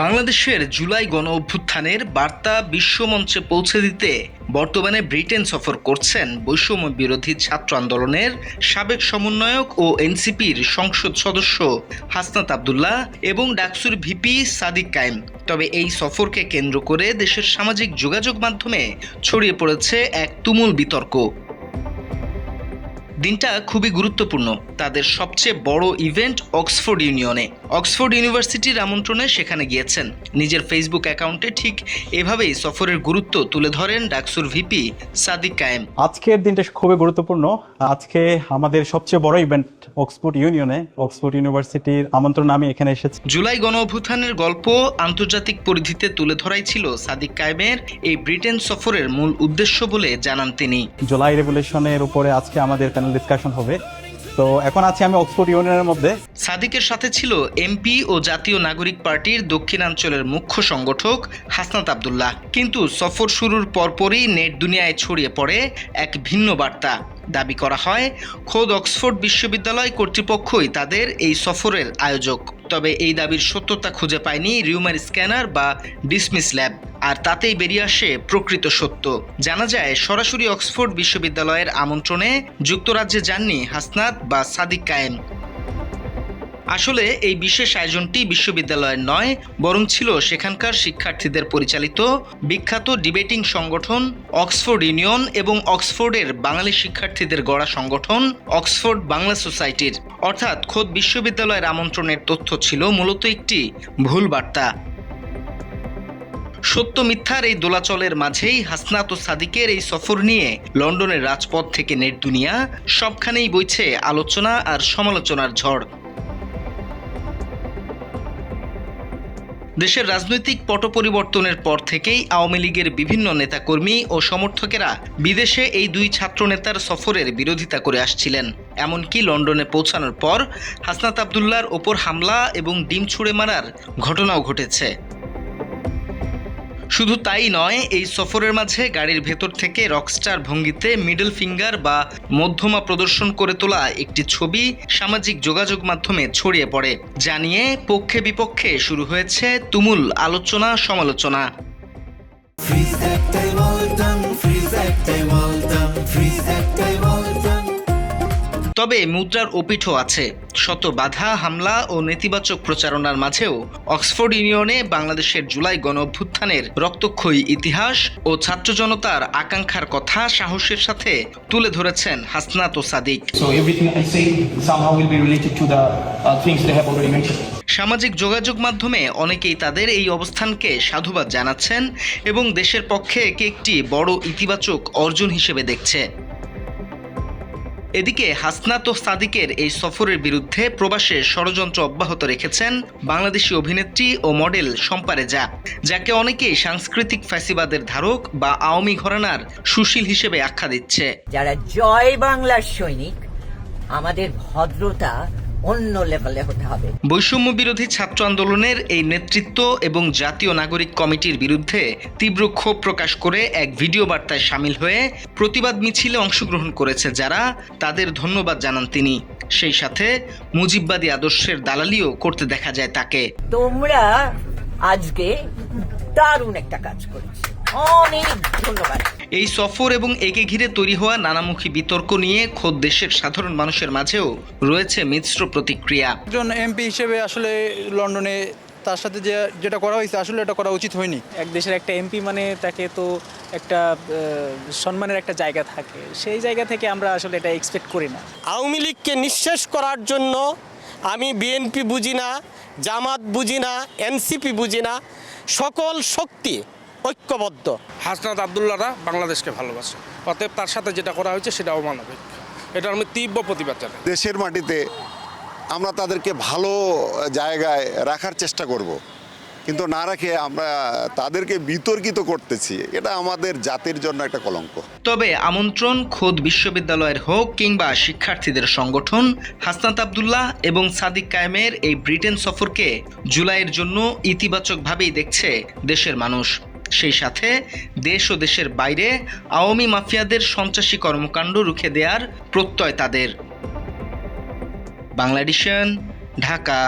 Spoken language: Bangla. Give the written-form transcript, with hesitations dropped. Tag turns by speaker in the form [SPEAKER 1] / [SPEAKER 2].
[SPEAKER 1] বাংলাদেশের জুলাই গণ অভ্যুত্থানের বার্তা বিশ্বমঞ্চে পৌঁছে দিতে বর্তমানে ব্রিটেন সফর করছেন বৈষম্য বিরোধী ছাত্র আন্দোলনের সাবেক সমন্বয়ক ও এনসিপির সংসদ সদস্য হাসনাত আব্দুল্লাহ এবং ডাকসুর ভিপি সাদিক কায়েম। তবে এই সফরকে কেন্দ্র করে দেশের সামাজিক যোগাযোগ মাধ্যমে ছড়িয়ে পড়েছে এক তুমুল বিতর্ক। দিনটা খুবই গুরুত্বপূর্ণ। তাদের সবচেয়ে বড় ইভেন্ট অক্সফোর্ড ইউনিয়নে, অক্সফোর্ড ইউনিভার্সিটির আমন্ত্রণে সেখানে গিয়েছেন। নিজের ফেসবুক অ্যাকাউন্টে ঠিক এভাবেই সফরের গুরুত্ব তুলে ধরেন ডাকসুর ভিপি সাদিক কায়েম।
[SPEAKER 2] আজকের দিনটা খুবই গুরুত্বপূর্ণ। আজকে আমাদের সবচেয়ে বড় ইভেন্ট অক্সফোর্ড ইউনিয়নে, অক্সফোর্ড ইউনিভার্সিটির আমন্ত্রণে আমি এখানে এসেছি।
[SPEAKER 1] জুলাই গণ অভ্যুত্থানের গল্প আন্তর্জাতিক পরিধিতে তুলে ধরাই ছিল সাদিক কায়েমের এই ব্রিটেন সফরের মূল উদ্দেশ্য বলে জানান তিনি।
[SPEAKER 2] জুলাই রেভলিউশনের উপরে আজকে আমাদের প্যানেল ডিসকাশন হবে। তো এখন আছি আমি অক্সফোর্ড ইউনিয়নের মধ্যে।
[SPEAKER 1] সাদিকের সাথে ছিল এমপি ও জাতীয় নাগরিক পার্টির দক্ষিণাঞ্চলের মুখ্য সংগঠক হাসনাত আব্দুল্লাহ। কিন্তু সফর শুরুর পরপরই নেট দুনিয়ায় ছড়িয়ে পড়ে এক ভিন্ন বার্তা। দাবি করা হয় খোদ অক্সফোর্ড বিশ্ববিদ্যালয় কর্তৃপক্ষই তাদের এই সফরের আয়োজক। তবে এই দাবির সত্যতা খুঁজে পায়নি রিউমার স্ক্যানার বা ডিসমিস ল্যাব, আর তাতেই বেরিয়ে আসে প্রকৃত সত্য। জানা যায় সরাসরি অক্সফোর্ড বিশ্ববিদ্যালয়ের আমন্ত্রণে যুক্তরাজ্যে যাননি হাসনাত বা সাদিক কায়েম। আসলে এই বিশেষ আয়োজনটি বিশ্ববিদ্যালয়ের নয়, বরং ছিল সেখানকার শিক্ষার্থীদের পরিচালিত বিখ্যাত ডিবেটিং সংগঠন অক্সফোর্ড ইউনিয়ন এবং অক্সফোর্ডের বাঙালি শিক্ষার্থীদের গড়া সংগঠন অক্সফোর্ড বাংলা সোসাইটির। অর্থাৎ খোদ বিশ্ববিদ্যালয়ের আমন্ত্রণের তথ্য ছিল মূলত একটি ভুল বার্তা। সত্য মিথ্যার এই দোলাচলের মাঝেই হাসনাত ও সাদিকের এই সফর নিয়ে লন্ডনের রাজপথ থেকে নেট দুনিয়া সবখানেই বইছে আলোচনা আর সমালোচনার ঝড়। দেশের রাজনৈতিক পট পরিবর্তনের পর থেকেই আওয়ামী লীগের বিভিন্ন নেতাকর্মী ও সমর্থকেরা বিদেশে এই দুই ছাত্রনেতার সফরের বিরোধিতা করে আসছিলেন। এমনকি লন্ডনে পৌঁছানোর পর হাসনাত আব্দুল্লাহর ওপর হামলা এবং ডিম ছুঁড়ে মারার ঘটনাও ঘটেছে। শুধু তাই নয়, এই সফরের মাঝে গাড়ির ভেতর থেকে রকস্টার ভঙ্গিতে মিডল ফিঙ্গার বা মধ্যমা প্রদর্শন করে তোলা একটি ছবি সামাজিক যোগাযোগ মাধ্যমে ছড়িয়ে পড়ে, যা নিয়ে পক্ষে বিপক্ষে শুরু হয়েছে তুমুল আলোচনা সমালোচনা। তবে মুদ্রার ওপিঠও আছে। শত বাধা, হামলা ও নেতিবাচক প্রচারণার মাঝেও অক্সফোর্ড ইউনিয়নে বাংলাদেশের জুলাই গণ অভ্যুত্থানের রক্তক্ষয়ী ইতিহাস ও ছাত্র জনতার আকাঙ্ক্ষার কথা সাহসের সাথে তুলে ধরেছেন হাসনাত ও সাদিক। সামাজিক যোগাযোগ মাধ্যমে অনেকেই তাদের এই অবস্থানকে সাধুবাদ জানাচ্ছেন এবং দেশের পক্ষে একে একটি বড় ইতিবাচক অর্জন হিসেবে দেখছে। এদিকে হাসনাত ও সাদিকের এই সফরের বিরুদ্ধে প্রবাসে ষড়যন্ত্র অব্যাহত রেখেছেন বাংলাদেশি অভিনেত্রী ও মডেল শম্পা রেজা, যাকে অনেকেই সাংস্কৃতিক ফ্যাসিবাদের ধারক বা আওয়ামী ঘরানার সুশীল হিসেবে আখ্যা দিচ্ছে।
[SPEAKER 3] যারা জয় বাংলার সৈনিক, আমাদের ভদ্রতা অন্য লেভেলে হতে হবে।
[SPEAKER 1] বৈষম্য বিরোধী ছাত্র আন্দোলনের এই নেতৃত্ব এবং জাতীয় নাগরিক কমিটির বিরুদ্ধে তীব্র ক্ষোভ প্রকাশ করে এক ভিডিও বার্তায় সামিল হয়ে প্রতিবাদ মিছিলে অংশগ্রহণ করেছে যারা, তাদের ধন্যবাদ জানান তিনি। সেই সাথে মুজিববাদী আদর্শের দালালিও করতে দেখা যায় তাকে।
[SPEAKER 3] তোমরা আজকে দারুণ একটা কাজ করেছো, অনেক ধন্যবাদ।
[SPEAKER 1] এই সফর এবং একে ঘিরে তৈরি হওয়া নানামুখী বিতর্ক নিয়ে খোদ দেশের সাধারণ মানুষের মাঝেও রয়েছে মিশ্র প্রতিক্রিয়া।
[SPEAKER 4] একজন এমপি হিসেবে আসলে লন্ডনে তার সাথে যেটা করা হয়েছে আসলে এটা করা উচিত হয়নি।
[SPEAKER 5] এক দেশের একটা এমপি মানে তাকে তো একটা সম্মানের একটা জায়গা থাকে, সেই জায়গা থেকে আমরা আসলে এটা এক্সপেক্ট করি না।
[SPEAKER 6] আওয়ামী লীগকে নিঃশেষ করার জন্য আমি বিএনপি বুঝি না, জামাত বুঝি না, এনসিপি বুঝি না, সকল শক্তি ঐক্যবদ্ধ।
[SPEAKER 7] হাসনাত আব্দুল্লাহরা বাংলাদেশকে ভালোবাসে, অতএব তার সাথে যেটা করা হয়েছে সেটা অমানবিক। এটার আমি তীব্র প্রতিবাদ জানাই।
[SPEAKER 8] দেশের মাটিতে আমরা তাদেরকে ভালো জায়গায় রাখার চেষ্টা করব, কিন্তু না রেখে আমরা তাদেরকে বিতর্কিত করতেছি, এটা আমাদের জাতির জন্য একটা কলঙ্ক।
[SPEAKER 1] তবে আমন্ত্রণ খোদ বিশ্ববিদ্যালয়ের হোক কিংবা শিক্ষার্থীদের সংগঠন, হাসনাত আব্দুল্লাহ এবং সাদিক কায়েমের এই ব্রিটেন সফরকে জুলাইয়ের জন্য ইতিবাচকভাবেই দেখছে দেশের মানুষ। সেই সাথে দেশ ও দেশের বাইরে আওয়ামী মাফিয়াদের সন্ত্রাসী কর্মকাণ্ড রুখে দেওয়ার প্রত্যয় তাদের। বাংলাদেশ, ঢাকা।